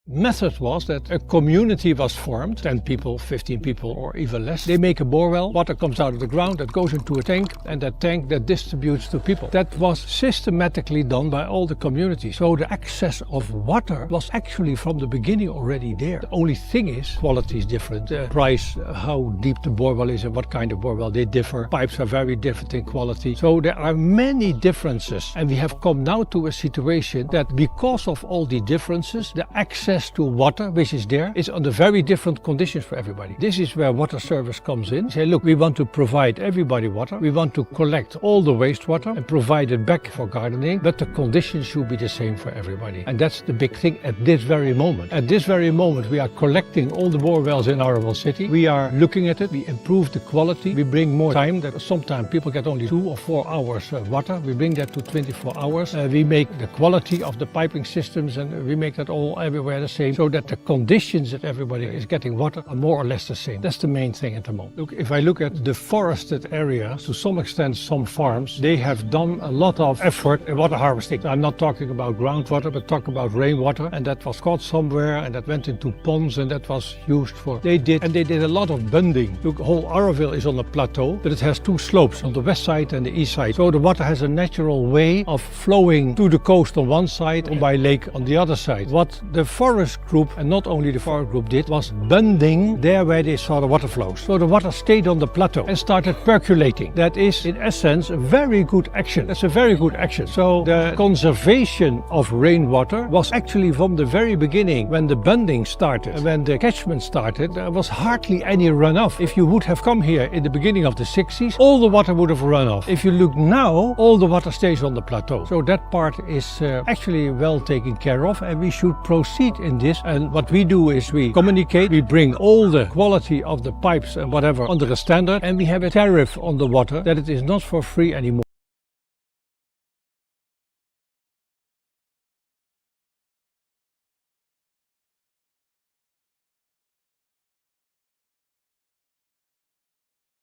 method was that a community was formed, 10 people, 15 people or even less. They make a borewell, water comes out of the ground, that goes into a tank, and that tank that distributes to people. That was systematically done by all the communities. So the access of water was actually from the beginning already there. The only thing is, quality is different. The price, how deep the borewell is and what kind of borewell, they differ. Pipes are very different in quality. So there are many differences, and we have come now to a situation that because of all the differences, the access to water, which is there, is under very different conditions for everybody. This is where water service comes in. Say, look, we want to provide everybody water. We want to collect all the wastewater and provide it back for gardening, but the conditions should be the same for everybody. And that's the big thing at this very moment. At this very moment, we are collecting all the bore wells in Auroville city. We are looking at it. We improve the quality. We bring more time. That sometimes people get only 2 or 4 hours water. We bring that to 24 hours. We make the quality of the piping systems, and we make that all everywhere the same, so that the conditions that everybody is getting water are more or less the same. That's the main thing at the moment. Look, if I look at the forested areas, to some extent some farms, they have done a lot of effort in water harvesting. I'm not talking about groundwater, but talking about rainwater, and that was caught somewhere and that went into ponds and that was used for, they did a lot of bunding. Look, whole Auroville is on a plateau, but it has 2 slopes on the west side and the east side. So the water has a natural way of flowing to the coast on one side and by lake on the other side. What the forest group, and not only the forest group, did was bunding there where they saw the water flows. So the water stayed on the plateau and started percolating. That is in essence a very good action. That's a very good action. So the conservation of rainwater was actually from the very beginning, when the bunding started and when the catchment started, there was hardly any runoff. If you would have come here in the beginning of the 60s, all the water would have run off. If you look now, all the water stays on the plateau. So that part is actually well taken care of, and we should proceed in this. And what we do is we communicate, we bring all the quality of the pipes and whatever under a standard, and we have a tariff on the water that it is not for free anymore.